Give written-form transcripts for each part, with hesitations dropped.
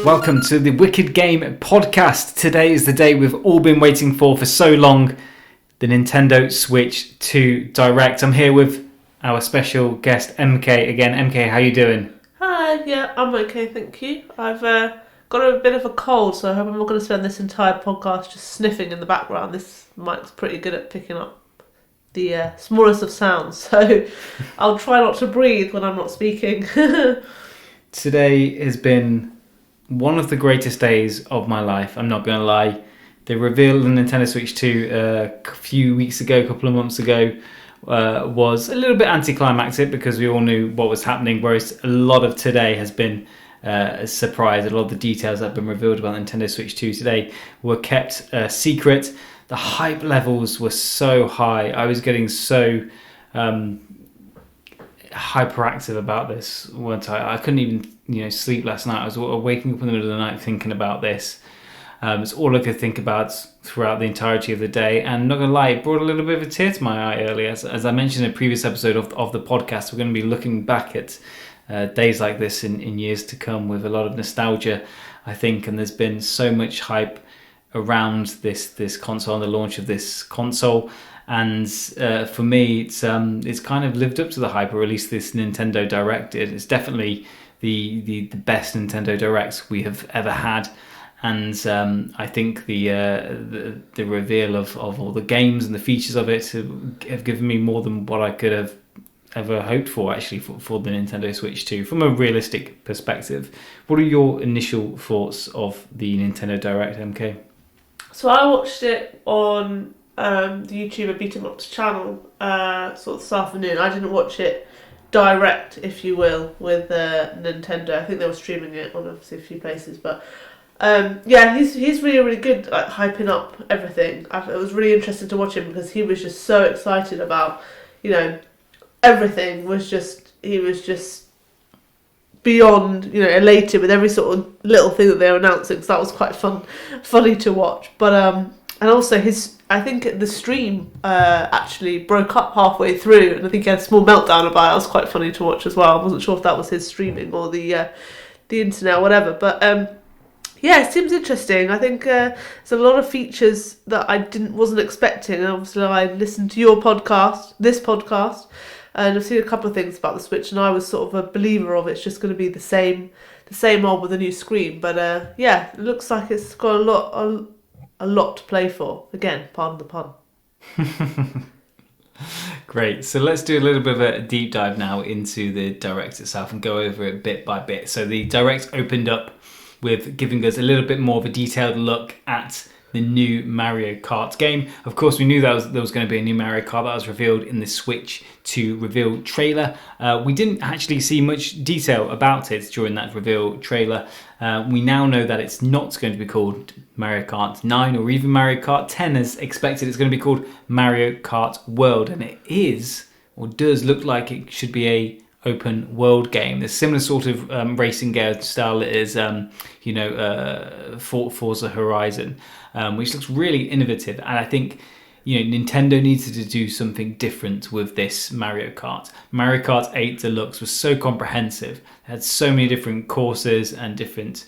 Welcome to the Wicked Game podcast. Today is the day we've all been waiting for so long, the Nintendo Switch 2 Direct. I'm here with our special guest MK again. MK, how you doing? Hi, yeah, I'm okay, thank you. I've got a bit of a cold, so I hope I'm not going to spend this entire podcast just sniffing in the background. This mic's pretty good at picking up the smallest of sounds, so I'll try not to breathe when I'm not speaking. Today has been one of the greatest days of my life, I'm not going to lie. The reveal of the Nintendo Switch 2 a few weeks ago, a couple of months ago, was a little bit anticlimactic because we all knew what was happening, whereas a lot of today has been a surprise. A lot of the details that have been revealed about Nintendo Switch 2 today were kept secret. The hype levels were so high. I was getting so hyperactive about this, weren't I? I couldn't even sleep last night. I was waking up in the middle of the night thinking about this. It's all I could think about throughout the entirety of the day, and not gonna lie, it brought a little bit of a tear to my eye earlier. As I mentioned in a previous episode of the podcast, we're going to be looking back at days like this in years to come with a lot of nostalgia, I think, and there's been so much hype around this console and the launch of this console. And for me, it's kind of lived up to the hype, or at least this Nintendo Direct did. It's definitely the best Nintendo Direct we have ever had. And I think the reveal of all the games and the features of it have given me more than what I could have ever hoped for, actually, for the Nintendo Switch 2 from a realistic perspective. What are your initial thoughts of the Nintendo Direct, MK? So I watched it on the YouTuber Beat 'em Up's channel sort of this afternoon. I didn't watch it direct, if you will, with Nintendo. I think they were streaming it on obviously a few places, but he's really, really good at hyping up everything. It was really interesting to watch him because he was just so excited about, everything he was just beyond, elated with every sort of little thing that they were announcing. So that was quite funny to watch. But and also I think the stream actually broke up halfway through, and I think he had a small meltdown about it. It was quite funny to watch as well. I wasn't sure if that was his streaming or the internet or whatever, but yeah, it seems interesting. I think there's a lot of features that I wasn't expecting. And obviously, I listened to this podcast, and I've seen a couple of things about the Switch, and I was sort of a believer of it's just going to be the same old with a new screen. But it looks like it's got a lot to play for. Again, pardon the pun. Great. So let's do a little bit of a deep dive now into the Direct itself and go over it bit by bit. So the Direct opened up with giving us a little bit more of a detailed look at the new Mario Kart game. Of course, we knew there was going to be a new Mario Kart that was revealed in the Switch 2 reveal trailer. We didn't actually see much detail about it during that reveal trailer. We now know that it's not going to be called Mario Kart 9 or even Mario Kart 10 as expected. It's going to be called Mario Kart World, and it is, or does look like it should be a open world game. There's similar sort of racing game style that is, Forza Horizon, which looks really innovative. And I think, Nintendo needed to do something different with this Mario Kart. Mario Kart 8 Deluxe was so comprehensive. It had so many different courses and different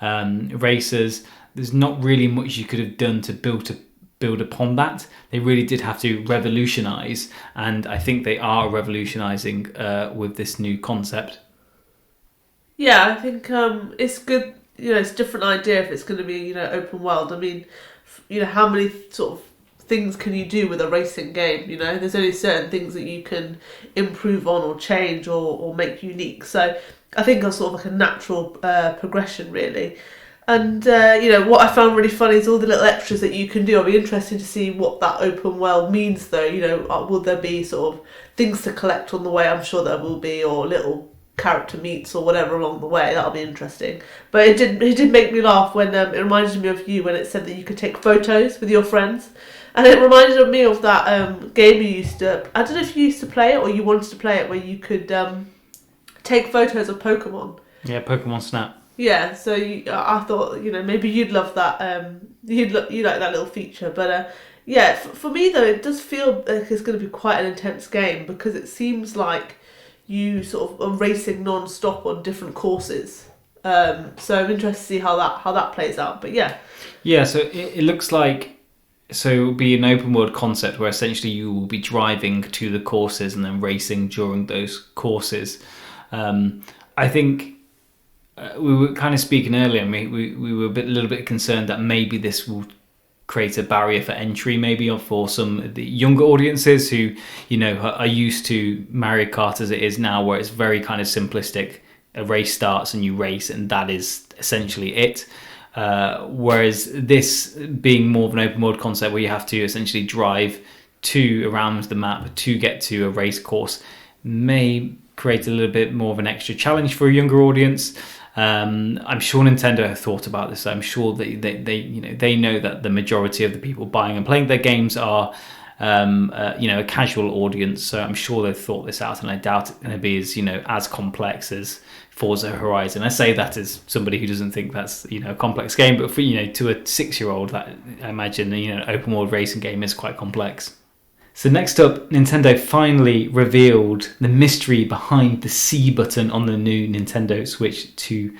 races. There's not really much you could have done to build upon that. They really did have to revolutionize, and I think they are revolutionizing with this new concept. Yeah, I think it's good. It's a different idea if it's going to be open world. I mean, how many sort of things can you do with a racing game? There's only certain things that you can improve on or change or make unique. So I think it's sort of like a natural progression, really. And, what I found really funny is all the little extras that you can do. I'll be interested to see what that open world means, though. Will there be sort of things to collect on the way? I'm sure there will be, or little character meets or whatever along the way. That'll be interesting. But it did make me laugh when it reminded me of you when it said that you could take photos with your friends. And it reminded me of that game you used to... I don't know if you used to play it or you wanted to play it, where you could take photos of Pokemon. Yeah, Pokemon Snap. Yeah, so I thought, maybe you'd love that. You like that little feature. But for me though, it does feel like it's going to be quite an intense game because it seems like you sort of are racing non-stop on different courses. So I'm interested to see how that plays out. But yeah. Yeah, so it looks like, so it will be an open world concept where essentially you will be driving to the courses and then racing during those courses. I think we were kind of speaking earlier, and we were a little bit concerned that maybe this will create a barrier for entry, maybe for some of the younger audiences who, are used to Mario Kart as it is now, where it's very kind of simplistic. A race starts and you race, and that is essentially it. Whereas this being more of an open world concept where you have to essentially drive around the map to get to a race course may create a little bit more of an extra challenge for a younger audience. I'm sure Nintendo have thought about this. I'm sure they know that the majority of the people buying and playing their games are a casual audience. So I'm sure they've thought this out, and I doubt it's going to be as complex as Forza Horizon. I say that as somebody who doesn't think that's a complex game, but for to a 6-year-old, that I imagine an open world racing game is quite complex. So next up, Nintendo finally revealed the mystery behind the C button on the new Nintendo Switch 2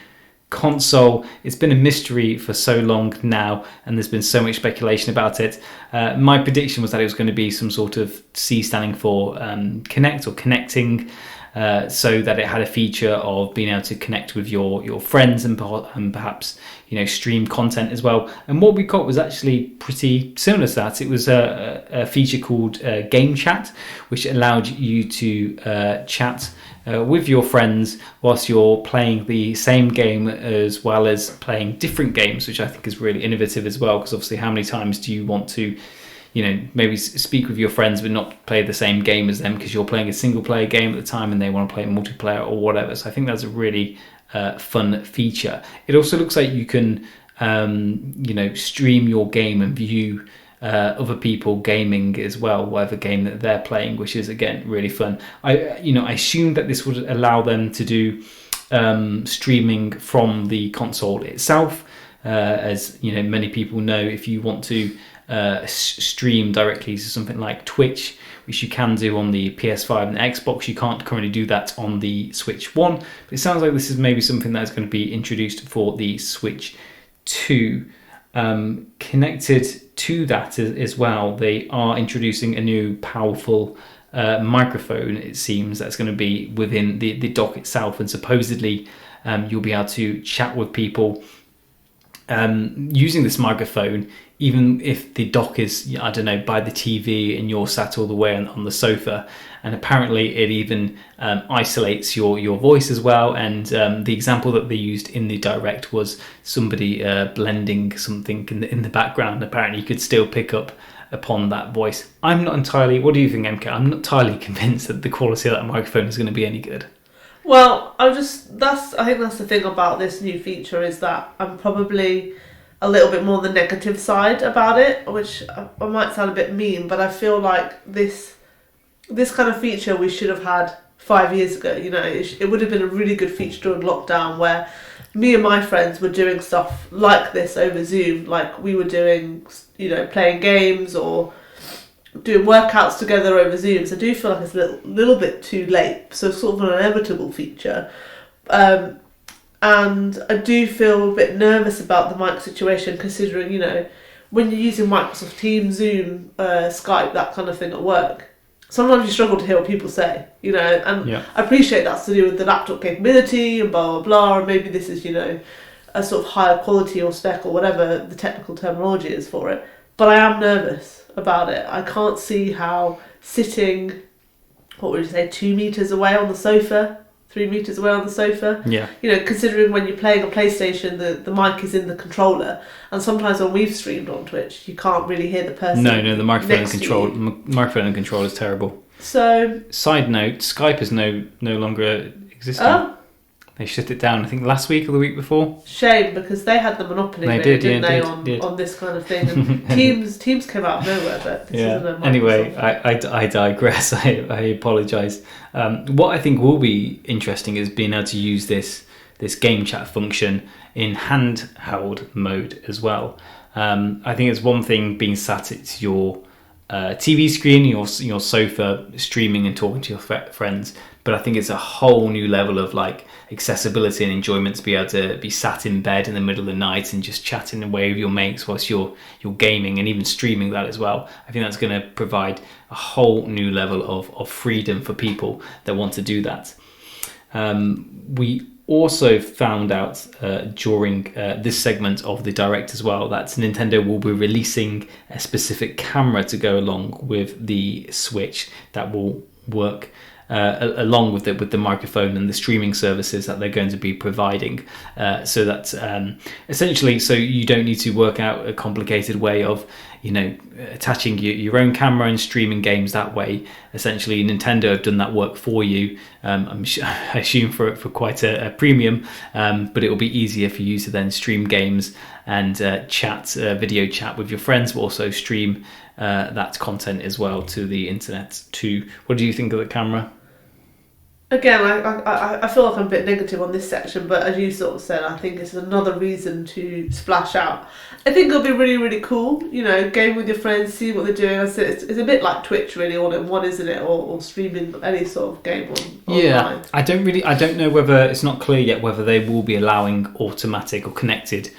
console. It's been a mystery for so long now, and there's been so much speculation about it. My prediction was that it was going to be some sort of C standing for connect or connecting, so that it had a feature of being able to connect with your friends and perhaps stream content as well. And what we got was actually pretty similar to that. It was a feature called Game Chat, which allowed you to chat with your friends whilst you're playing the same game as well as playing different games, which I think is really innovative as well, because obviously how many times do you want to maybe speak with your friends but not play the same game as them because you're playing a single player game at the time and they want to play multiplayer or whatever. So I think that's a really fun feature. It also looks like you can stream your game and view other people gaming as well, whatever game that they're playing, which is again really fun. I assume that this would allow them to do streaming from the console itself, as many people know, if you want to stream directly to something like Twitch, which you can do on the PS5 and the Xbox. You can't currently do that on the Switch 1, but it sounds like this is maybe something that's going to be introduced for the Switch 2. Connected to that as well, they are introducing a new powerful microphone, it seems, that's going to be within the dock itself, and supposedly you'll be able to chat with people using this microphone, even if the dock is, I don't know, by the TV and you're sat all the way on the sofa. And apparently it even isolates your voice as well. And the example that they used in the Direct was somebody blending something in the background. Apparently you could still pick up upon that voice. I'm not entirely, what do you think, MK? I'm not entirely convinced that the quality of that microphone is going to be any good. Well, I think that's the thing about this new feature, is that I'm probably a little bit more the negative side about it, which I might sound a bit mean, but I feel like this kind of feature we should have had 5 years ago. It would have been a really good feature during lockdown, where me and my friends were doing stuff like this over Zoom, like we were doing, playing games or doing workouts together over Zoom. So I do feel like it's a little bit too late, so sort of an inevitable feature. And I do feel a bit nervous about the mic situation, considering, when you're using Microsoft Teams, Zoom, Skype, that kind of thing at work, sometimes you struggle to hear what people say, and yeah. I appreciate that's to do with the laptop capability and blah, blah, blah, and maybe this is, a sort of higher quality or spec or whatever the technical terminology is for it. But I am nervous about it. I can't see how sitting, 2 meters away on the sofa, 3 meters away on the sofa. Yeah. Considering when you're playing a PlayStation, the mic is in the controller, and sometimes when we've streamed on Twitch, you can't really hear the person. No, the microphone and control is terrible. So. Side note: Skype is no longer existing. Oh. They shut it down, I think, last week or the week before. Shame, because they had the monopoly, didn't they, on this kind of thing. And Teams came out of nowhere, but this isn't a Microsoft. Anyway, I digress. I apologise. What I think will be interesting is being able to use this game chat function in handheld mode as well. I think it's one thing being sat at your TV screen, your sofa, streaming and talking to your friends. but I think it's a whole new level of like accessibility and enjoyment to be able to be sat in bed in the middle of the night and just chatting away with your mates whilst you're gaming, and even streaming that as well. I think that's going to provide a whole new level of freedom for people that want to do that. We also found out during this segment of the Direct as well that Nintendo will be releasing a specific camera to go along with the Switch that will work along with the microphone and the streaming services that they're going to be providing, so that essentially, so you don't need to work out a complicated way of attaching your own camera and streaming games that way. Essentially, Nintendo have done that work for you. I assume for quite a premium, but it will be easier for you to then stream games and video chat with your friends, but also stream that content as well to the internet too. What do you think of the camera? Again, I feel like I'm a bit negative on this section, but as you sort of said, I think it's another reason to splash out. I think it'll be really, really cool, game with your friends, see what they're doing. I said it's a bit like Twitch really, all in one, isn't it? Or streaming any sort of game online. I don't know whether, it's not clear yet whether they will be allowing automatic or connected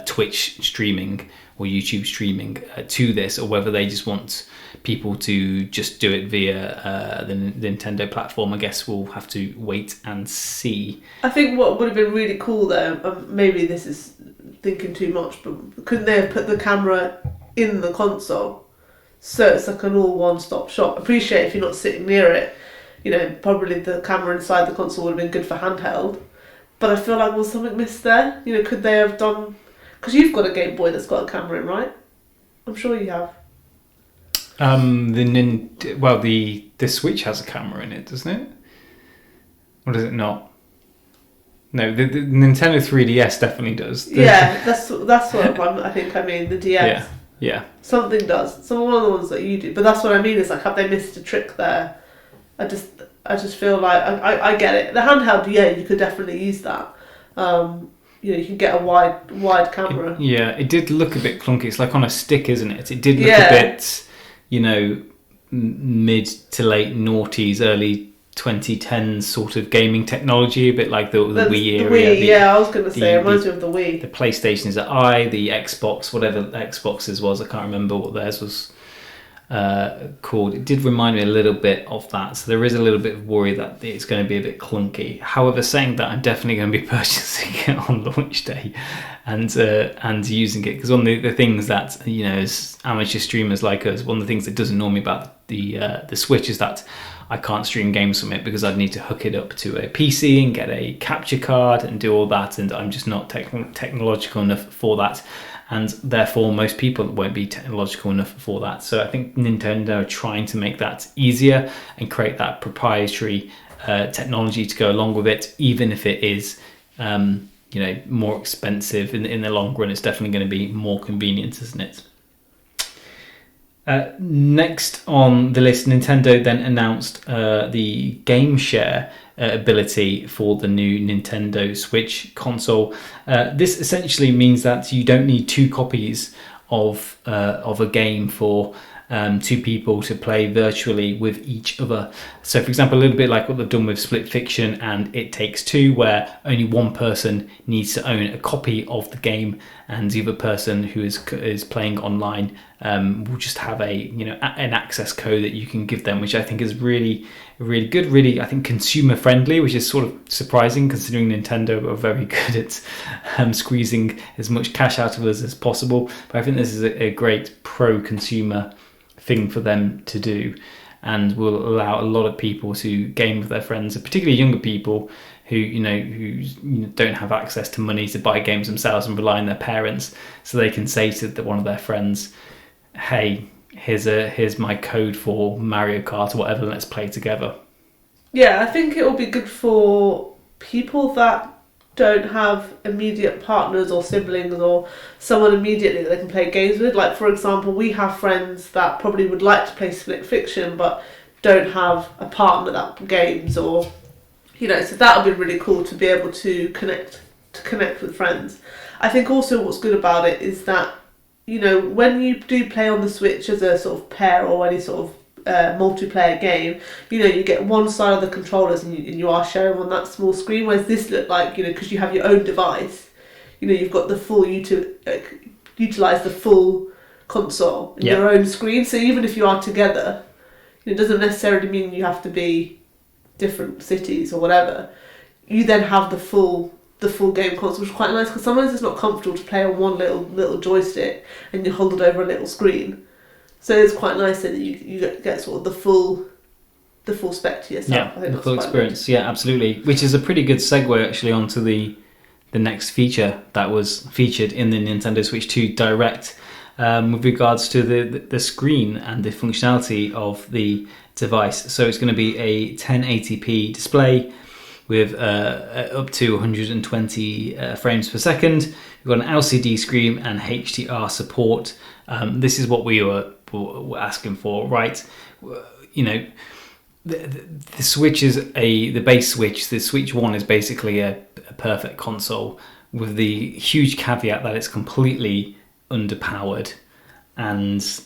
Twitch streaming or YouTube streaming to this, or whether they just want people to just do it via the Nintendo platform. I guess we'll have to wait and see. I think what would have been really cool though, maybe this is thinking too much, but couldn't they have put the camera in the console so it's like an all one-stop shop? Appreciate if you're not sitting near it, probably the camera inside the console would have been good for handheld, but I feel like was something missed there? Could they have done, because you've got a Game Boy that's got a camera in, right? I'm sure you have. The Switch has a camera in it, doesn't it? Or does it not? No, the Nintendo 3DS definitely does. Yeah, that's what I think. I mean, the DS. Yeah. Something does. Some one of the ones that you do, but that's what I mean. Is like, have they missed a trick there? I just feel like I get it. The handheld, you could definitely use that. You can get a wide camera. It did look a bit clunky. It's like on a stick, isn't it? It did look a bit, mid to late noughties, early 2010s sort of gaming technology, a bit like the Wii era. The Wii, I was going to say, it reminds me of the Wii. The PlayStation is at the Xbox, whatever Xbox's was, I can't remember what theirs was called. It did remind me a little bit of that, so there is a little bit of worry that it's going to be a bit clunky. However, saying that, I'm definitely going to be purchasing it on launch day and using it, because one of the things that, as amateur streamers like us, one of the things that doesn't annoy me about the Switch is that I can't stream games from it, because I'd need to hook it up to a PC and get a capture card and do all that, and I'm just not technological enough for that, and therefore most people won't be technological enough for that. So I think Nintendo are trying to make that easier and create that proprietary technology to go along with it, even if it is more expensive in the long run. It's definitely going to be more convenient, isn't it? Next on the list, Nintendo then announced the Game Share ability for the new Nintendo Switch console. This essentially means that you don't need two copies of a game for two people to play virtually with each other. So, for example, a little bit like what they've done with Split Fiction and It Takes Two, where only one person needs to own a copy of the game, and the other person who is playing online will just have an access code that you can give them, which I think is really, really good, really, I think, consumer friendly, which is sort of surprising considering Nintendo are very good at squeezing as much cash out of us as possible. But I think this is a great pro-consumer thing for them to do, and will allow a lot of people to game with their friends, particularly younger people who don't have access to money to buy games themselves and rely on their parents, so they can say to one of their friends, hey, here's my code for Mario Kart or whatever, let's play together. Yeah, I think it will be good for people that don't have immediate partners or siblings or someone immediately that they can play games with. Like, for example, we have friends that probably would like to play Split Fiction but don't have a partner that games, or so that would be really cool to be able to connect with friends. I think also what's good about it is that when you do play on the Switch as a sort of pair or any sort of multiplayer game, you get one side of the controllers and you are sharing on that small screen, whereas this looked like, because you have your own device, you've got the full, utilise the full console in your own screen. So even if you are together, it doesn't necessarily mean you have to be different cities or whatever. You then have the full game console, which is quite nice, because sometimes it's not comfortable to play on one little joystick and you hold it over a little screen. So it's quite nice that you get sort of the full spec to yourself. Yeah, I think the full experience. Good. Yeah, absolutely. Which is a pretty good segue actually onto the next feature that was featured in the Nintendo Switch 2 Direct, with regards to the screen and the functionality of the device. So it's going to be a 1080p display with up to 120 frames per second. We've got an LCD screen and HDR support. This is what we were asking for, right? The Switch is the base Switch. The Switch 1 is basically a perfect console, with the huge caveat that it's completely underpowered and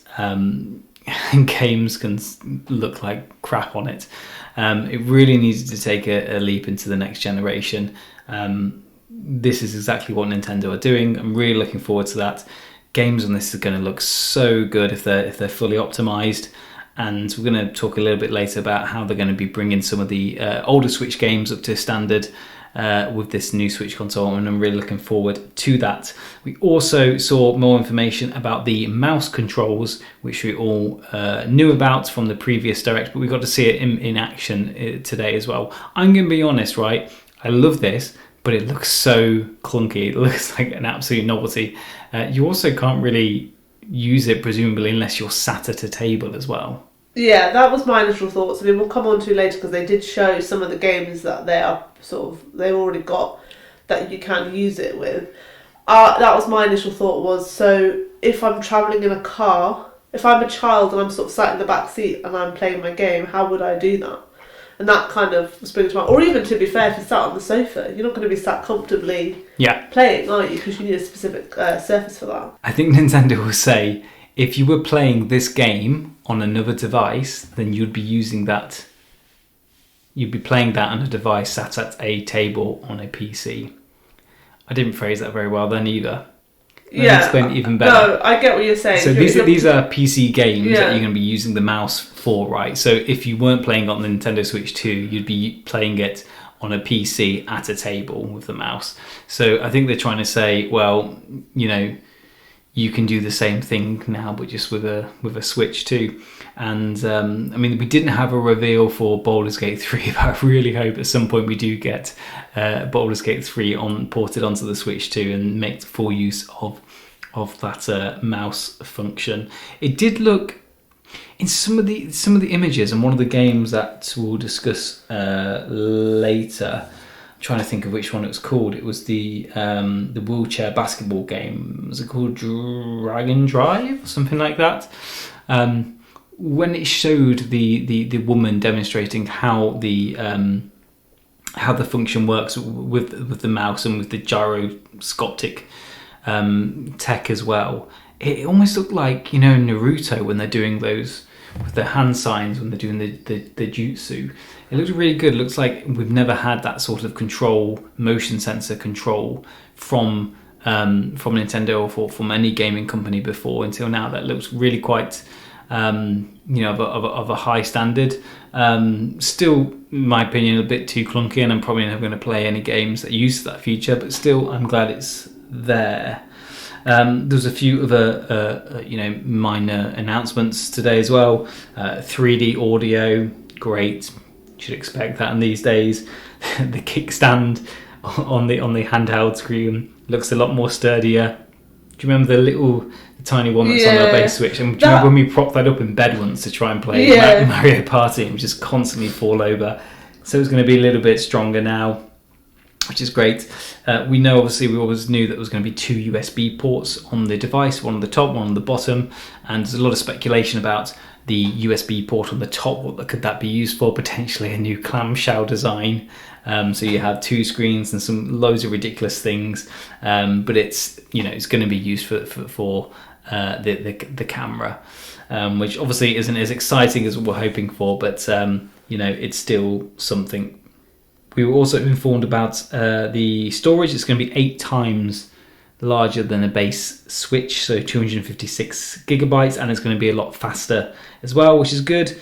games can look like crap on it. It really needed to take a leap into the next generation. This is exactly what Nintendo are doing. I'm really looking forward to that. Games on this are going to look so good if they're fully optimized. And we're going to talk a little bit later about how they're going to be bringing some of the older Switch games up to standard with this new Switch console, and I'm really looking forward to that. We also saw more information about the mouse controls, which we all knew about from the previous Direct, but we got to see it in action today as well. I'm going to be honest, right? I love this, but it looks so clunky. It looks like an absolute novelty. You also can't really use it, presumably, unless you're sat at a table as well. Yeah, that was my initial thoughts. I mean, we'll come on to later, because they did show some of the games that they've already got that you can use it with. That was my initial thought was, so if I'm travelling in a car, if I'm a child and I'm sort of sat in the back seat and I'm playing my game, how would I do that? And that kind of springs to mind. Or even, to be fair, if you're sat on the sofa, you're not going to be sat comfortably playing, are you? Because you need a specific surface for that. I think Nintendo will say, if you were playing this game on another device, then you'd be using that. You'd be playing that on a device sat at a table on a PC. I didn't phrase that very well then either. Let me explain it even better. No, I get what you're saying. So these are PC games that you're going to be using the mouse for, right? So if you weren't playing on the Nintendo Switch 2, you'd be playing it on a PC at a table with the mouse. So I think they're trying to say, well, you can do the same thing now, but just with a Switch 2. And I mean, we didn't have a reveal for Baldur's Gate 3, but I really hope at some point we do get Baldur's Gate 3 ported onto the Switch 2 and make full use of that mouse function. It did look in some of the images, and one of the games that we'll discuss later. Trying to think of which one it was called. It was the wheelchair basketball game. Was it called Dragon Drive or something like that? When it showed the woman demonstrating how the function works with the mouse and with the gyroscopic tech as well, it almost looked like Naruto when they're doing those with their hand signs when they're doing the jutsu. It looks really good. It looks like we've never had that sort of motion sensor control from Nintendo or from any gaming company before until now. That looks really quite of a high standard. Still, in my opinion, a bit too clunky, and I'm probably never going to play any games that use that feature. But still, I'm glad it's there. There's a few other minor announcements today as well. 3D audio, great. Should expect that in these days. The kickstand on the handheld screen looks a lot more sturdier. Do you remember the tiny one that's on the base Switch? And do you remember when we propped that up in bed once to try and play Mario Party and just constantly fall over? So it's going to be a little bit stronger now, which is great. We always knew that there was going to be 2 USB ports on the device, one on the top, one on the bottom, and there's a lot of speculation about the USB port on the top. What could that be used for? Potentially a new clamshell design. So you have 2 screens and loads of ridiculous things, but it's going to be used for the camera, which obviously isn't as exciting as we're hoping for, but it's still something. We were also informed about the storage. It's going to be 8 times larger than a base Switch, so 256 gigabytes, and it's going to be a lot faster as well, which is good.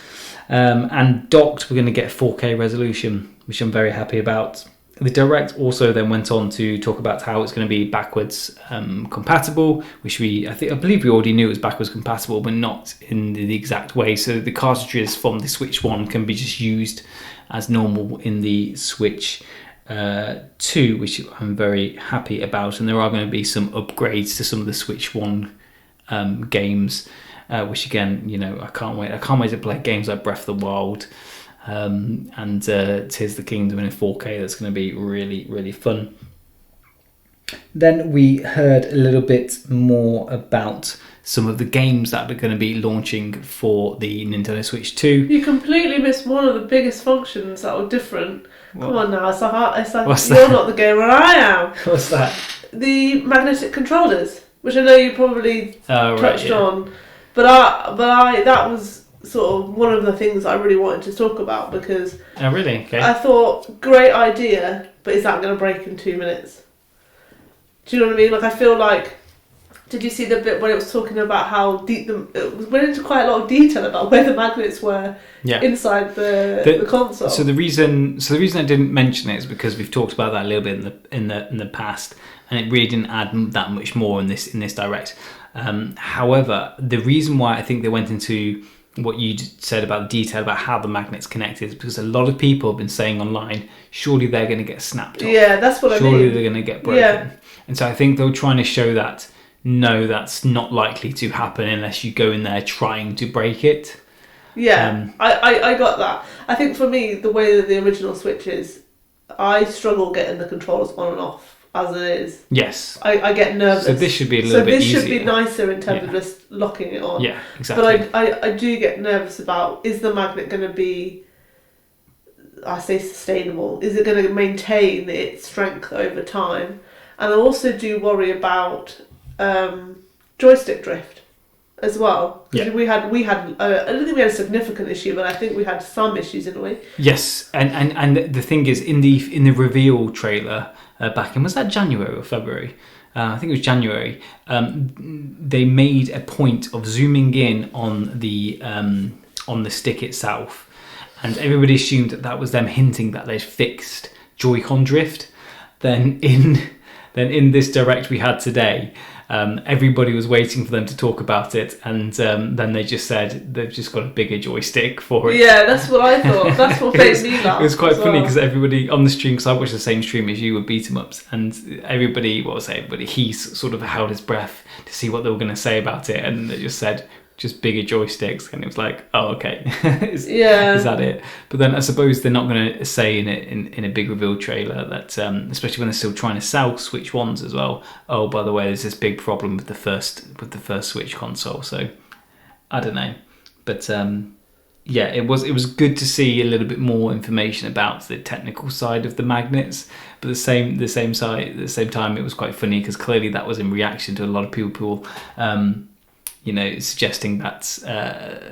And docked, we're going to get 4K resolution, which I'm very happy about. The Direct also then went on to talk about how it's going to be backwards compatible, which I believe we already knew it was backwards compatible, but not in the exact way. So the cartridges from the Switch 1 can be just used as normal in the Switch 2, which I'm very happy about. And there are going to be some upgrades to some of the Switch 1 games, which again, I can't wait. I can't wait to play games like Breath of the Wild. And Tears of the Kingdom in 4K. That's going to be really, really fun. Then we heard a little bit more about some of the games that are going to be launching for the Nintendo Switch 2. You completely missed one of the biggest functions that were different. What? Come on now, it's like What's you're that? not the gamer, I am. What's that? The magnetic controllers, which I know you probably touched on, but I that was sort of one of the things I really wanted to talk about, because really? Okay. I thought, great idea, but is that going to break in 2 minutes? Do you know what I mean? Like, I feel like, did you see the bit where it was talking about how deep it went into quite a lot of detail about where the magnets were inside the console? So the reason I didn't mention it is because we've talked about that a little bit in the past, and it really didn't add that much more in this Direct. However, the reason why I think they went into what you said about the detail about how the magnets connected is because a lot of people have been saying online, surely they're going to get snapped off. Yeah, that's what I mean. Surely they're going to get broken. Yeah. And so I think they were trying to show that, no, that's not likely to happen unless you go in there trying to break it. Yeah, I got that. I think for me, the way that the original Switch is, I struggle getting the controllers on and off as it is. Yes. I get nervous. So this should be a little bit easier. So this should be nicer in terms of just locking it on. Yeah, exactly. But I do get nervous about, is the magnet going to be, I say sustainable? Is it going to maintain its strength over time? And I also do worry about joystick drift as well. Because we had I don't think we had a significant issue, but I think we had some issues in a way. Yes, and the thing is, in the reveal trailer back in, was that January or February? I think it was January. They made a point of zooming in on the stick itself, and everybody assumed that was them hinting that they'd fixed Joy-Con drift. Then in this Direct we had today, everybody was waiting for them to talk about it, and then they just said they've just got a bigger joystick for it. Yeah, that's what I thought. That's what made me laugh. It was quite funny because everybody on the stream, because I watched the same stream as you with Beat 'em Ups, and everybody, he sort of held his breath to see what they were going to say about it, and they just said, just bigger joysticks, and it was like, oh, okay. is that it? But then I suppose they're not going to say in a big reveal trailer that, especially when they're still trying to sell Switch ones as well. Oh, by the way, there's this big problem with the first Switch console. So I don't know, but it was good to see a little bit more information about the technical side of the magnets. But at the same time, it was quite funny because clearly that was in reaction to a lot of people. Suggesting that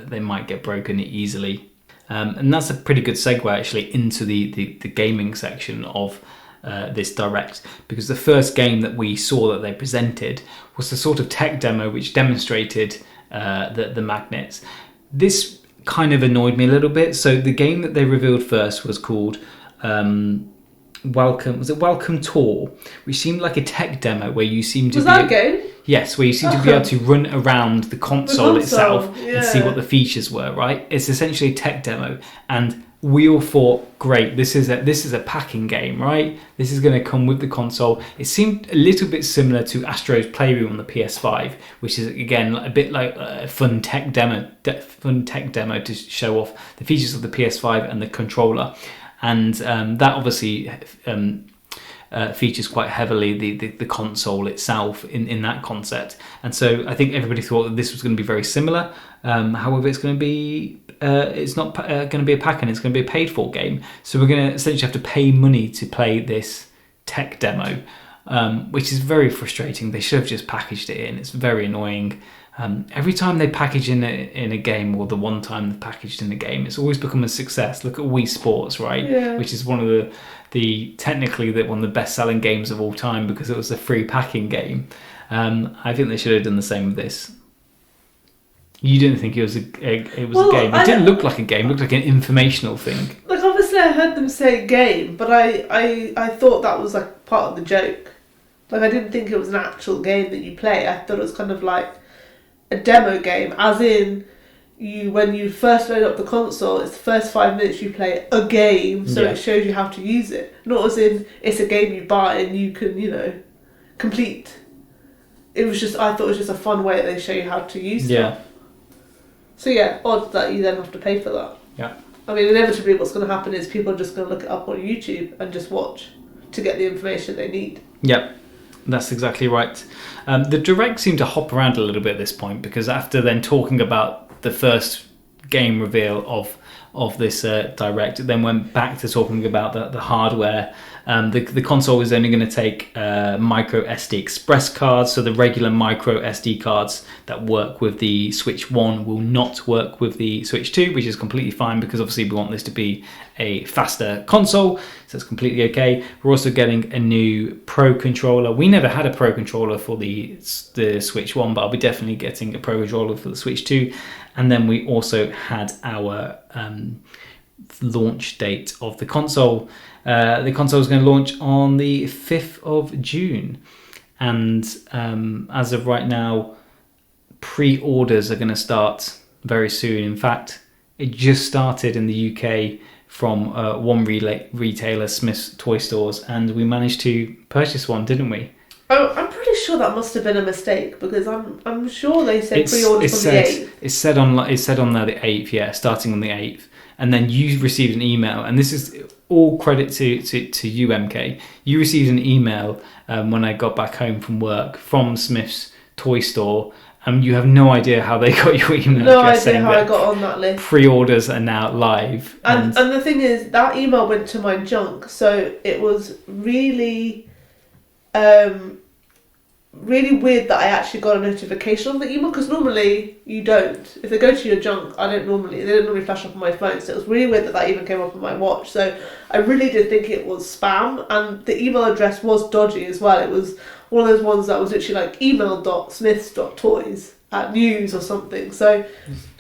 they might get broken easily. And that's a pretty good segue actually into the gaming section of this Direct, because the first game that we saw that they presented was the sort of tech demo which demonstrated the magnets. This kind of annoyed me a little bit. So the game that they revealed first was called Welcome Tour, which seemed like a tech demo where you seemed to Was that a game? Yes, where you seem to be able to run around the console itself and see what the features were, right? It's essentially a tech demo, and we all thought, great, this is a packing game, right? This is going to come with the console. It seemed a little bit similar to Astro's Playroom on the PS5, which is again a bit like a fun tech demo to show off the features of the PS5 and the controller, and that obviously features quite heavily the console itself in that concept. And so I think everybody thought that this was going to be very similar. However, it's going to be it's not going to be a pack-in, it's going to be a paid-for game. So we're going to essentially have to pay money to play this tech demo. which is very frustrating. They should have just packaged it in. It's very annoying. Every time they package in a game, or the one time they've packaged in a game, it's always become a success. Look at Wii Sports, right? Yeah. Which is one of the technically one of the best-selling games of all time because it was a free packing game. I think they should have done the same with this. You didn't think it was a game. It didn't look like a game. It looked like an informational thing. Like, obviously I heard them say game, but I thought that was like part of the joke. Like, I didn't think it was an actual game that you play. I thought it was kind of like a demo game, as in when you first load up the console, it's the first 5 minutes you play a game, so it shows you how to use it. Not as in it's a game you buy and you can, complete. I thought it was just a fun way that they show you how to use stuff. So yeah, odd that you then have to pay for that. Yeah. I mean, inevitably what's going to happen is people are just going to look it up on YouTube and just watch to get the information they need. Yep. That's exactly right. The Direct seemed to hop around a little bit at this point, because after then talking about the first game reveal of this Direct, it then went back to talking about the hardware. The console is only going to take micro SD Express cards, so the regular micro SD cards that work with the Switch 1 will not work with the Switch 2, which is completely fine because obviously we want this to be a faster console, so it's completely okay. We're also getting a new Pro controller. We never had a Pro controller for the Switch 1, but I'll be definitely getting a Pro controller for the Switch 2. And then we also had our launch date of the console. The console is going to launch on the 5th of June. And as of right now, pre-orders are going to start very soon. In fact, it just started in the UK from one retailer, Smith's Toy Stores, and we managed to purchase one, didn't we? Oh, I'm pretty sure that must have been a mistake, because I'm sure they said pre-orders on the 8th. It said on there the 8th, yeah, starting on the 8th. And then you received an email, and this is all credit to you, MK. You received an email when I got back home from work from Smith's Toy Store, and you have no idea how they got your email. No idea how I got on that list. Pre-orders are now live. And the thing is, that email went to my junk, so it was really... really weird that I actually got a notification on the email, because normally you don't. If they go to your junk, they don't normally flash up on my phone, so it was really weird that even came up on my watch. So I really did think it was spam, and the email address was dodgy as well. It was one of those ones that was literally like email.smiths.toys@news or something. So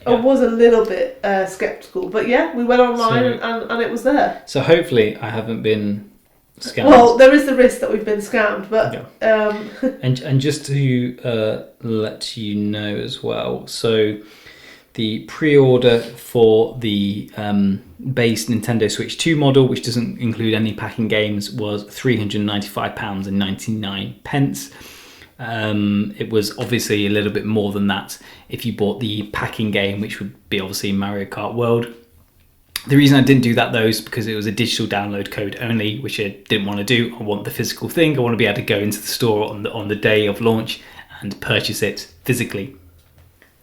I was a little bit sceptical, but yeah, we went online and it was there. So hopefully I haven't been scammed. Well, there is the risk that we've been scammed, but and just to let you know as well, so the pre-order for the base Nintendo Switch 2 model, which doesn't include any packing games, was £395.99. It was obviously a little bit more than that if you bought the packing game, which would be obviously Mario Kart World. The reason I didn't do that, though, is because it was a digital download code only, which I didn't want to do. I want the physical thing. I want to be able to go into the store on the day of launch and purchase it physically.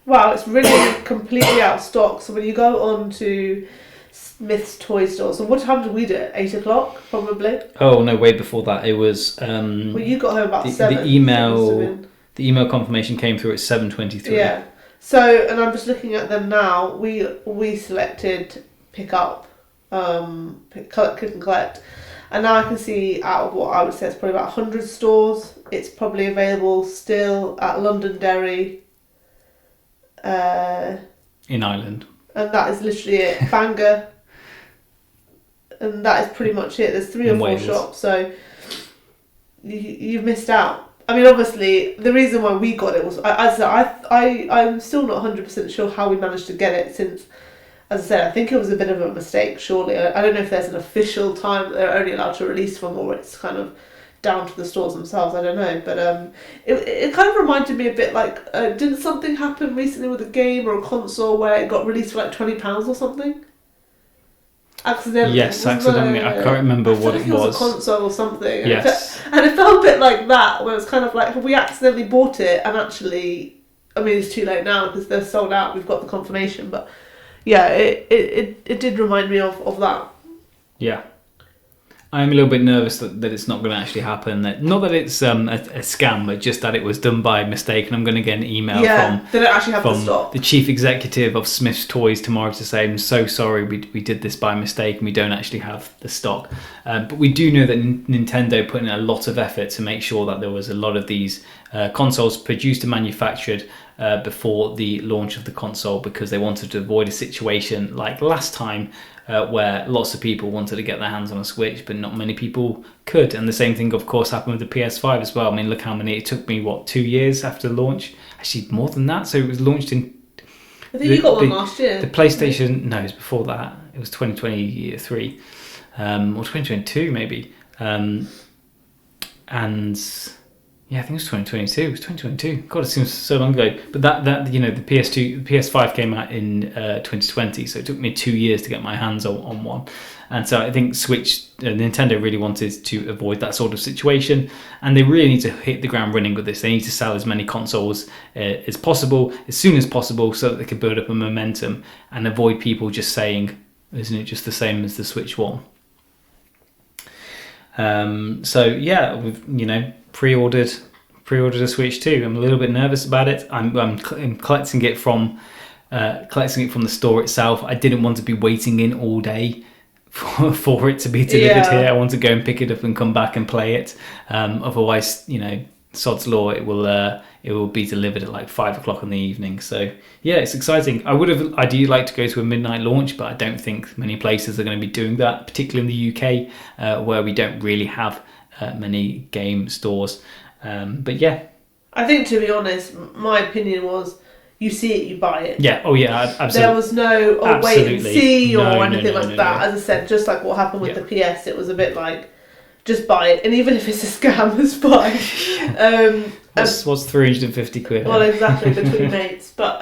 Wow, it's really completely out of stock. So when you go on to Smith's Toy Store, so what time did we do it? 8 o'clock, probably? Oh, no, way before that. It was... well, you got home about 7. The email confirmation came through at 7:23. Yeah. So, and I'm just looking at them now. We selected... pick up, click and collect, and now I can see out of what I would say is probably about 100 stores, it's probably available still at Londonderry, in Ireland, and that is literally it. Bangor, and that is pretty much it. There's 3 or 4 shops, so you've missed out. I mean, obviously, the reason why we got it was I'm still not 100% sure how we managed to get it, since, as I said, I think it was a bit of a mistake, surely. I don't know if there's an official time that they're only allowed to release from, or it's kind of down to the stores themselves, I don't know. But it kind of reminded me a bit like, didn't something happen recently with a game or a console where it got released for like £20 or something? Accidentally. Yes, accidentally. I can't remember what it was. It was a console or something. Yes. And it felt a bit like that, where it's kind of like, we accidentally bought it, and actually, I mean, it's too late now because they're sold out, we've got the confirmation, but... yeah, it did remind me of that. Yeah. I'm a little bit nervous that it's not going to actually happen. Not that it's a scam, but just that it was done by mistake. And I'm going to get an email they don't actually have to stop. The chief executive of Smith's Toys tomorrow to say, I'm so sorry, we did this by mistake and we don't actually have the stock. But we do know that Nintendo put in a lot of effort to make sure that there was a lot of these consoles produced and manufactured before the launch of the console, because they wanted to avoid a situation like last time where lots of people wanted to get their hands on a Switch, but not many people could. And the same thing, of course, happened with the PS5 as well. I mean, look how many, it took me, 2 years after launch? Actually, more than that. So it was launched in... I think you got one last year. The PlayStation... No, it was before that. It was 2023. Or 2022, maybe. And... Yeah, I think it was 2022. It was 2022. God, it seems so long ago. But that the PS5 came out in 2020, so it took me 2 years to get my hands on one. And so I think Nintendo really wanted to avoid that sort of situation, and they really need to hit the ground running with this. They need to sell as many consoles as possible, as soon as possible, so that they can build up a momentum and avoid people just saying, "Isn't it just the same as the Switch One?" So yeah, we've pre-ordered a Switch 2. I'm a little bit nervous about it. I'm collecting it from the store itself. I didn't want to be waiting in all day for it to be delivered here. I want to go and pick it up and come back and play it. Otherwise, sod's law, it will be delivered at like 5 o'clock in the evening. So yeah, it's exciting. I would have ideally liked to go to a midnight launch, but I don't think many places are going to be doing that, particularly in the UK, where we don't really have many game stores. But yeah, I think, to be honest, my opinion was, you see it, you buy it. Yeah. Oh yeah, absolutely. There was no wait and see or anything like that. No. As I said, just like what happened with the PS, it was a bit like, just buy it, and even if it's a scam, it's fine. What's 350 quid? Well, exactly, between mates. But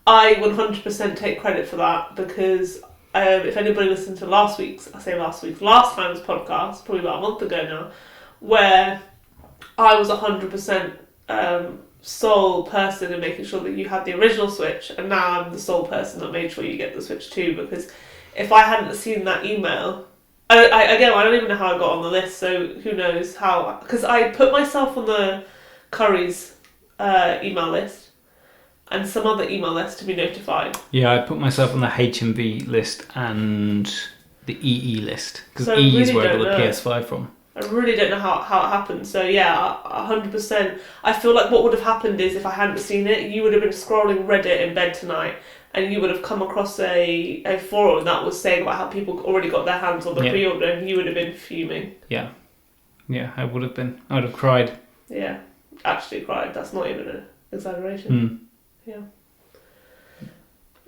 I 100% take credit for that, because if anybody listened to last time's podcast, probably about a month ago now, where I was 100% sole person in making sure that you had the original Switch, and now I'm the sole person that made sure you get the Switch 2, because if I hadn't seen that email, I don't even know how I got on the list, so who knows how, because I put myself on the Currys email list and some other email list to be notified. Yeah, I put myself on the HMV list and the EE list, because so EE is where I got the PS5 from. I really don't know how it happened. So yeah, 100%. I feel like what would have happened is, if I hadn't seen it, you would have been scrolling Reddit in bed tonight, and you would have come across a forum that was saying about how people already got their hands on the pre-order, and you would have been fuming. Yeah, I would have been. I would have cried. Yeah, actually cried. That's not even an exaggeration. Yeah.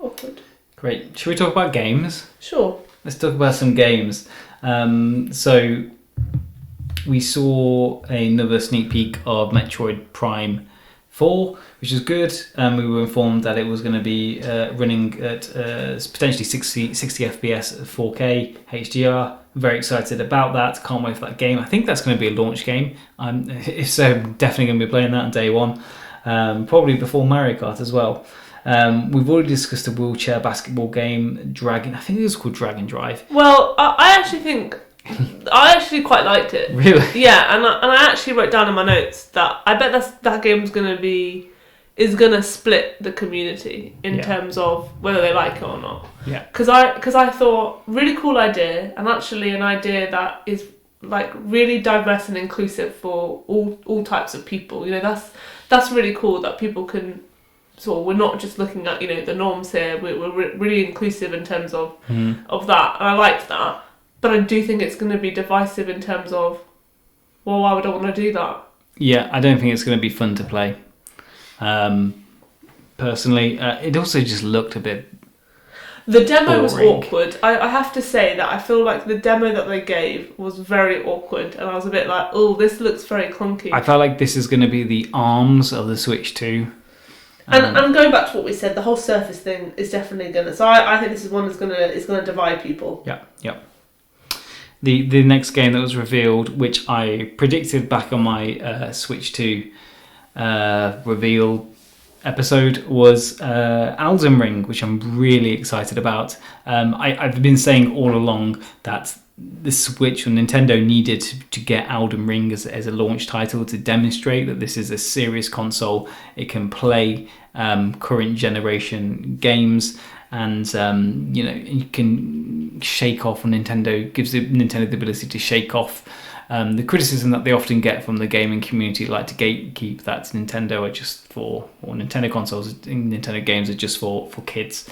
Awkward. Great. Should we talk about games? Sure. Let's talk about some games. So we saw another sneak peek of Metroid Prime 4, which is good. We were informed that it was going to be running at potentially 60 FPS 4K HDR. I'm very excited about that. Can't wait for that game. I think that's going to be a launch game. If so, I'm definitely going to be playing that on day one. Probably before Mario Kart as well. We've already discussed a wheelchair basketball game, Dragon. I think it was called Dragon Drive. Well, I actually quite liked it. Really? Yeah, and I actually wrote down in my notes that I bet that game's is gonna split the community in terms of whether they like it or not. Yeah. Because I thought, really cool idea, and actually an idea that is like really diverse and inclusive for all types of people. That's really cool that people can. So we're not just looking at the norms here. We're really inclusive in terms of that, and I liked that. But I do think it's going to be divisive in terms of, well, why would I want to do that? Yeah, I don't think it's going to be fun to play. Personally, it also just looked a bit. The demo boring. was awkward. I have to say that I feel like the demo that they gave was very awkward, and I was a bit like, oh, this looks very clunky. I felt like this is going to be the ARMS of the Switch 2. And going back to what we said, the whole Surface thing is definitely going to... So I think this is one that's going to divide people. Yeah. The next game that was revealed, which I predicted back on my Switch 2 reveal episode, was Elden Ring, which I'm really excited about. I've been saying all along that the Switch or Nintendo needed to get Elden Ring as a launch title to demonstrate that this is a serious console. It can play current generation games, and you can shake off. Nintendo gives Nintendo the ability to shake off the criticism that they often get from the gaming community, like to gatekeep that Nintendo are just for, or Nintendo consoles, Nintendo games are just for kids.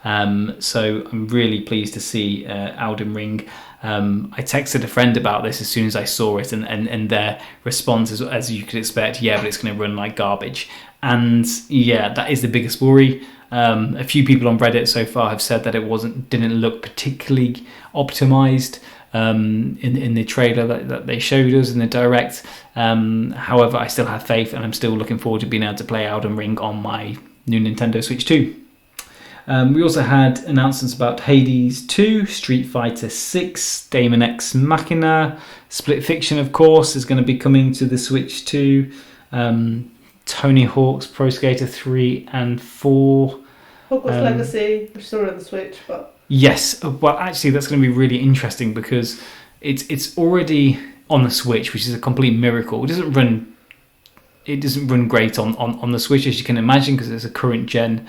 So I'm really pleased to see Elden Ring. I texted a friend about this as soon as I saw it, and their response is, as you could expect, yeah, but it's going to run like garbage. And yeah, that is the biggest worry. A few people on Reddit so far have said that it didn't look particularly optimized in the trailer that they showed us in the direct. However, I still have faith, and I'm still looking forward to being able to play Elden Ring on my new Nintendo Switch 2. We also had announcements about Hades 2, Street Fighter 6, Daemon X Machina, Split Fiction, of course, is going to be coming to the Switch 2. Tony Hawk's Pro Skater 3 and 4. Hogwarts Legacy, which is already on the Switch, but... Yes, well, actually, that's going to be really interesting because it's already on the Switch, which is a complete miracle. It doesn't run great on the Switch, as you can imagine, because it's a current gen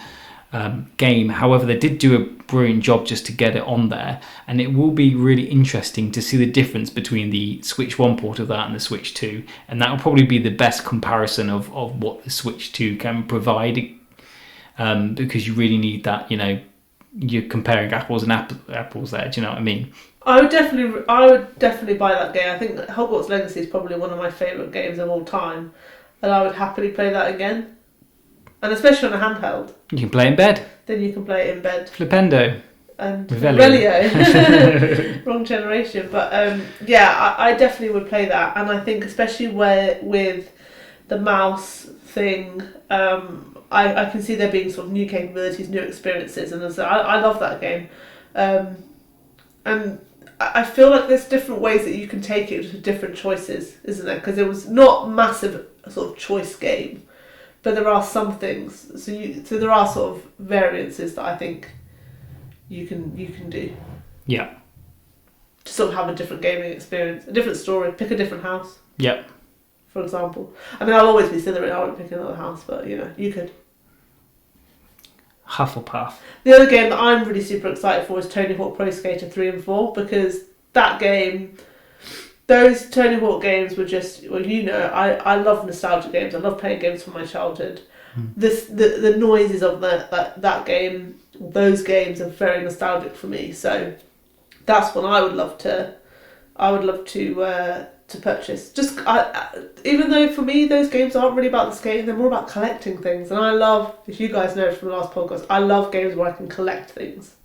game. However, they did do a brilliant job just to get it on there, and it will be really interesting to see the difference between the Switch 1 port of that and the Switch 2, and that will probably be the best comparison of what the Switch 2 can provide, because you really need that, you're comparing apples and apples there. Do you know what I mean? I would definitely buy that game. I think that Hogwarts Legacy is probably one of my favourite games of all time, and I would happily play that again. And especially on a handheld. You can play in bed. Then you can play it in bed. Flipendo. And Revelio. Wrong generation. But I definitely would play that. And I think especially with the mouse thing, I can see there being sort of new capabilities, new experiences, and I love that game. And I feel like there's different ways that you can take it to different choices, isn't there? Because it was not a massive sort of choice game, but there are some things. So there are sort of variances that I think you can do. Yeah. To sort of have a different gaming experience, a different story, pick a different house. Yep. For example. I mean, I'll always be Slytherin, I won't pick another house, but you could. Hufflepuff. The other game that I'm really super excited for is Tony Hawk Pro Skater 3 and 4, because that game, those Tony Hawk games were just, I love nostalgia games. I love playing games from my childhood. The noises of that game, those games are very nostalgic for me. So that's one I would love to purchase. Just even though for me those games aren't really about the skating, they're more about collecting things. And I love, if you guys know from the last podcast, I love games where I can collect things,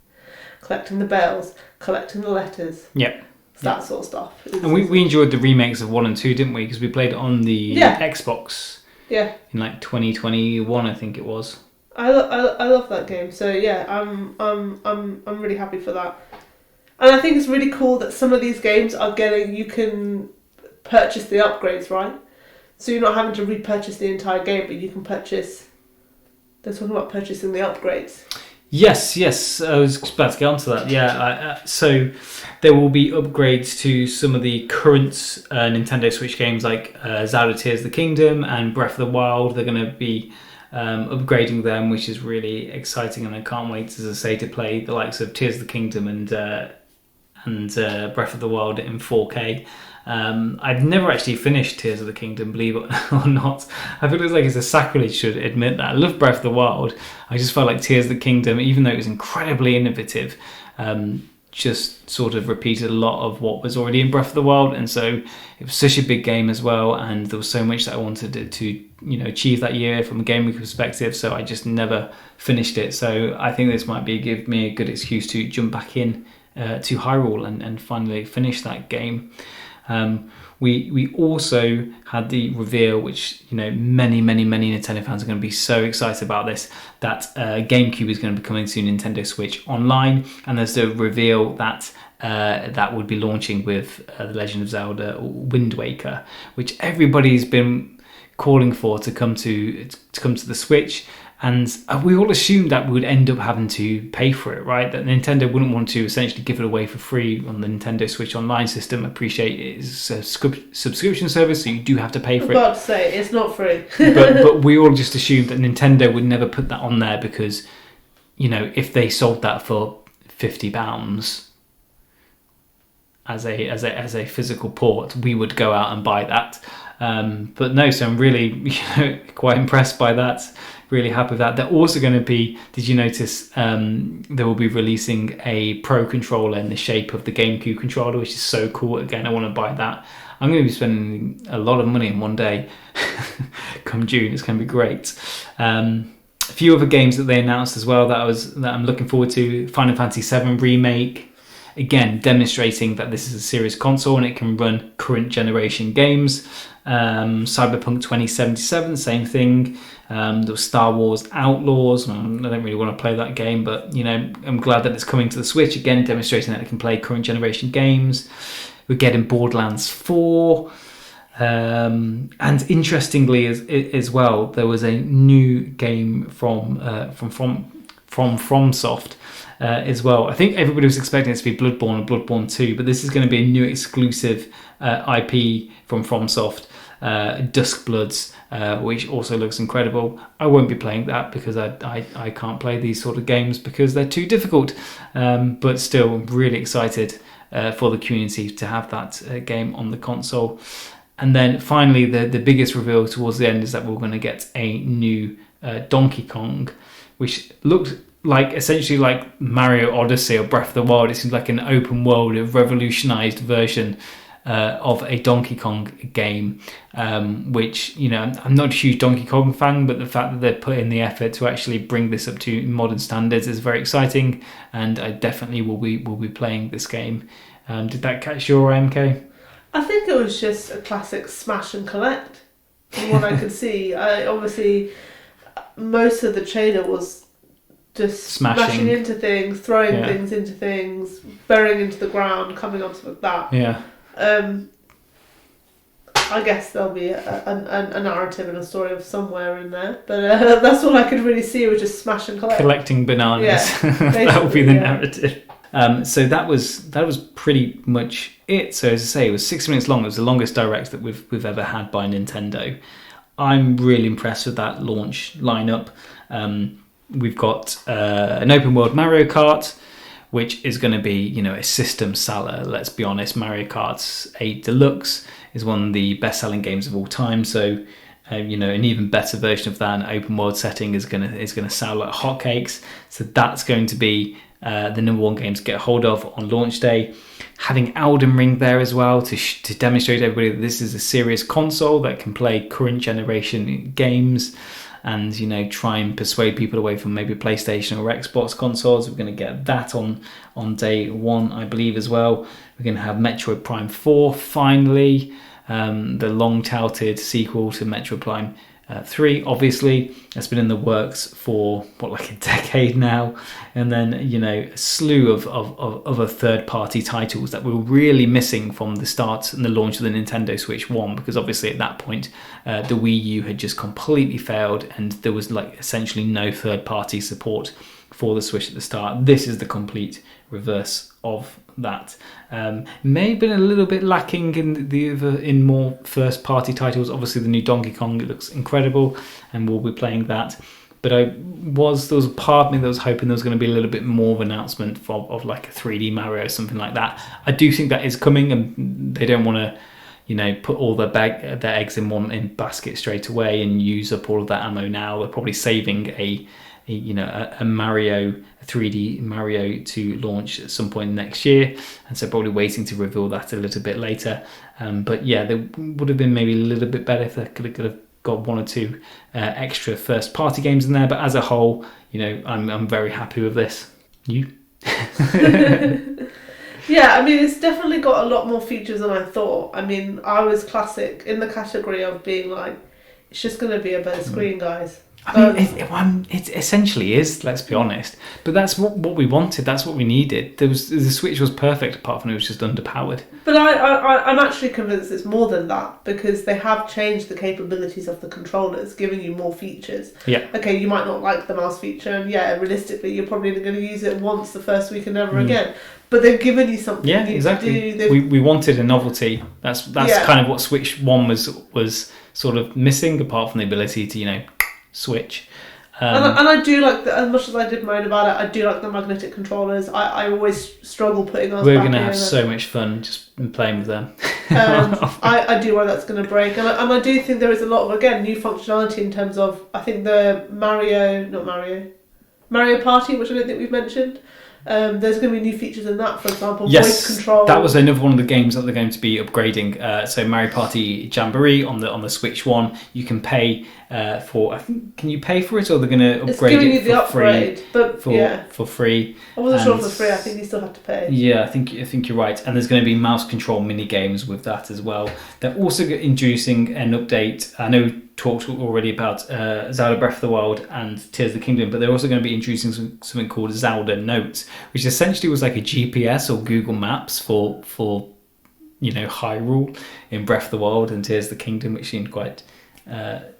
collecting the bells, collecting the letters. Yep. That sort of stuff. And we enjoyed the remakes of 1 and 2, didn't we? Because we played it on the Xbox. Yeah. In like 2021, I think it was. I love that game. So yeah, I'm really happy for that. And I think it's really cool that some of these games you can purchase the upgrades, right? So you're not having to repurchase the entire game, but you can purchase. They're talking about purchasing the upgrades. Yes. I was about to get onto that. Yeah. So there will be upgrades to some of the current Nintendo Switch games, like Zelda Tears of the Kingdom and Breath of the Wild. They're going to be upgrading them, which is really exciting, and I can't wait, as I say, to play the likes of Tears of the Kingdom and Breath of the Wild in 4K. I've never actually finished Tears of the Kingdom, believe it or not. I feel like it's a sacrilege to admit that. I love Breath of the Wild. I just felt like Tears of the Kingdom, even though it was incredibly innovative, just sort of repeated a lot of what was already in Breath of the Wild. And so it was such a big game as well, and there was so much that I wanted to achieve that year from a gaming perspective, so I just never finished it. So I think this might give me a good excuse to jump back in to Hyrule and finally finish that game. We also had the reveal, which many Nintendo fans are going to be so excited about this, that GameCube is going to be coming to Nintendo Switch Online, and there's the reveal that that would be launching with The Legend of Zelda Wind Waker, which everybody's been calling for to come to the Switch. And we all assumed that we would end up having to pay for it, right? That Nintendo wouldn't want to essentially give it away for free on the Nintendo Switch Online system. Appreciate it is a subscription service, so you do have to pay for it. I'm about to say, it's not free. but we all just assumed that Nintendo would never put that on there because, you know, if they sold that for £50 as a physical port, we would go out and buy that. But no, so I'm really quite impressed by that. Really happy with that. They're also going to be, did you notice, they will be releasing a Pro controller in the shape of the GameCube controller, which is so cool. Again, I want to buy that. I'm going to be spending a lot of money in one day come June. It's going to be great. A few other games that they announced as well that I'm looking forward to. Final Fantasy VII Remake. Again, demonstrating that this is a serious console and it can run current generation games. Cyberpunk 2077, same thing. There was Star Wars Outlaws. I don't really want to play that game, but you know, I'm glad that it's coming to the Switch again, demonstrating that it can play current generation games. We're getting Borderlands 4. And interestingly as well, there was a new game from FromSoft as well. I think everybody was expecting it to be Bloodborne and Bloodborne 2, but this is going to be a new exclusive IP from FromSoft, Duskbloods, which also looks incredible. I won't be playing that because I can't play these sort of games because they're too difficult, but still really excited for the community to have that game on the console. And then finally, the biggest reveal towards the end is that we're going to get a new Donkey Kong, which looked like essentially like Mario Odyssey or Breath of the Wild. It seems like an open world, a revolutionized version of a Donkey Kong game, which, you know, I'm not a huge Donkey Kong fan, but the fact that they're putting the effort to actually bring this up to modern standards is very exciting, and I definitely will be playing this game. Did that catch your eye, MK? I think it was just a classic smash and collect, from what I could see. Obviously, most of the trailer was just smashing into things, throwing things into things, burying into the ground, coming onto that. Yeah. I guess there'll be a narrative and a story of somewhere in there, but that's all I could really see was just smash and collect. Collecting bananas. Yeah, that would be the narrative. So that was pretty much it. So as I say, it was 6 minutes long. It was the longest direct that we've ever had by Nintendo. I'm really impressed with that launch lineup. We've got an open world Mario Kart, which is going to be, you know, a system seller. Let's be honest, Mario Kart 8 Deluxe is one of the best-selling games of all time. So, you know, an even better version of that, an open world setting, is gonna sell like hotcakes. So that's going to be the number one game to get a hold of on launch day. Having Elden Ring there as well to demonstrate to everybody that this is a serious console that can play current generation games, and, you know, try and persuade people away from maybe PlayStation or Xbox consoles. We're going to get that on day one, I believe, as well. We're going to have Metroid Prime 4 finally, the long-touted sequel to Metroid Prime 3, obviously. That's been in the works for like a decade now. And then, you know, a slew of other third-party titles that we were really missing from the start and the launch of the Nintendo Switch 1, because obviously at that point the Wii U had just completely failed and there was like essentially no third-party support for the Switch at the start. This is the complete reverse of that. May have been a little bit lacking in more first-party titles. Obviously, the new Donkey Kong, it looks incredible, and we'll be playing that. But there was a part of me that was hoping there was going to be a little bit more of an announcement of like a 3D Mario or something like that. I do think that is coming, and they don't want to, you know, put all their eggs in one basket straight away and use up all of that ammo now. They're probably saving a Mario, a 3D Mario to launch at some point next year, and so probably waiting to reveal that a little bit later. But yeah, there would have been maybe a little bit better if they could have got one or two extra first party games in there. But as a whole, you know, I'm very happy with this. You? Yeah, I mean, it's definitely got a lot more features than I thought. I mean, I was classic in the category of being like, it's just going to be a better screen, guys. I mean, it essentially is. Let's be honest. But that's what we wanted. That's what we needed. The Switch was perfect, apart from it was just underpowered. But I'm actually convinced it's more than that, because they have changed the capabilities of the controllers, giving you more features. Yeah. Okay, you might not like the mouse feature, and yeah, realistically, you're probably going to use it once the first week and never again. But they've given you something Yeah, new exactly. to do. We wanted a novelty. That's kind of what Switch 1 was sort of missing, apart from the ability to, switch. And I do like as much as I did moan about it, I do like the magnetic controllers. I always struggle putting ours We're back going to in. have so much fun just playing with them. I do worry that's going to break. And I do think there is a lot of, again, new functionality in terms of, I think the Mario Party, which I don't think we've mentioned. There's going to be new features in that, for example, voice control. That was another one of the games that they're going to be upgrading. So Mario Party Jamboree on the Switch 1, you can pay for. I think, can you pay for it, or they're going to upgrade it for upgrade, free? But for free. I wasn't sure for free. I think you still have to pay. Yeah, I think you're right. And there's going to be mouse control mini games with that as well. They're also introducing an update. I know we talked already about Zelda Breath of the Wild and Tears of the Kingdom, but they're also going to be introducing something called Zelda Notes, which essentially was like a GPS or Google Maps for Hyrule in Breath of the Wild and Tears of the Kingdom, which seemed quite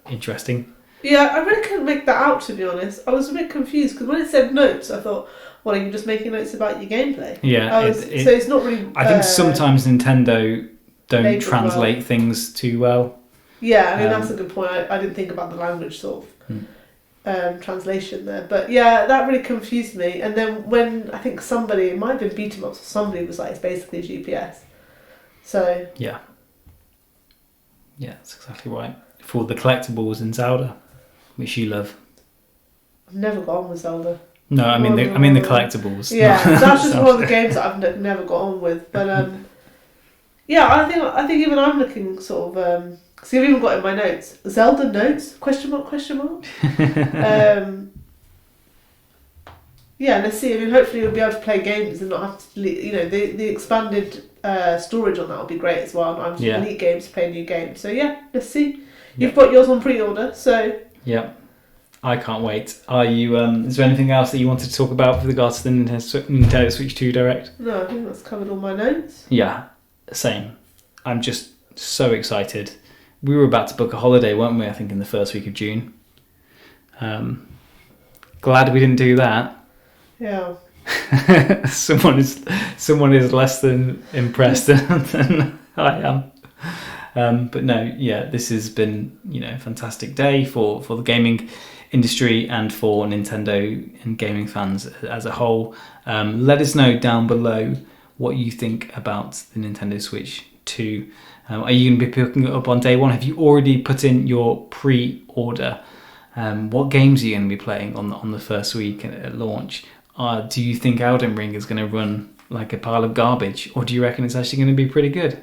interesting. Yeah, I really couldn't make that out, to be honest. I was a bit confused because when it said notes, I thought, well, are you just making notes about your gameplay? Yeah. So it's not really... I think sometimes Nintendo don't translate things too well. Yeah, I mean, that's a good point. I didn't think about the language sort of translation there. But yeah, that really confused me. And then when I think somebody, it might have been Beat 'em Ups, or somebody was like, it's basically GPS. So... Yeah. Yeah, that's exactly right. For the collectibles in Zelda, which you love. I've never got on with Zelda. No, I mean the collectibles. Yeah, that's just one of the games that I've never got on with. But yeah, I think even I'm looking sort of... because I've even got in my notes, Zelda Notes, question mark. Yeah, let's see. I mean, hopefully you'll be able to play games and not have to, the expanded storage on that will be great as well. I'm just delete games to play new games. So yeah, let's see. You've got yours on pre-order, so... Yeah, I can't wait. Are you? Is there anything else that you wanted to talk about with regards to the Nintendo Switch 2 Direct? No, I think that's covered all my notes. Yeah, same. I'm just so excited. We were about to book a holiday, weren't we? I think in the first week of June. Glad we didn't do that. Yeah. Someone is less than impressed than I am. But no, yeah, this has been a fantastic day for the gaming industry and for Nintendo and gaming fans as a whole. Let us know down below what you think about the Nintendo Switch 2. Are you going to be picking it up on day one? Have you already put in your pre-order? What games are you going to be playing on the first week at launch? Do you think Elden Ring is going to run like a pile of garbage, or do you reckon it's actually going to be pretty good?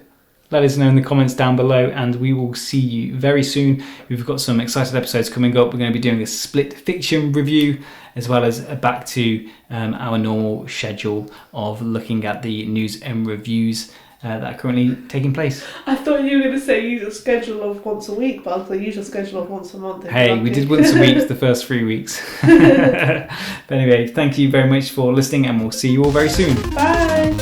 Let us know in the comments down below, and we will see you very soon. We've got some exciting episodes coming up. We're going to be doing a Split Fiction review, as well as back to our normal schedule of looking at the news and reviews that are currently taking place. I thought you were going to say usual schedule of once a week, but the usual schedule of once a month. Hey, we did once a week the first 3 weeks. But anyway, thank you very much for listening, and we'll see you all very soon. Bye.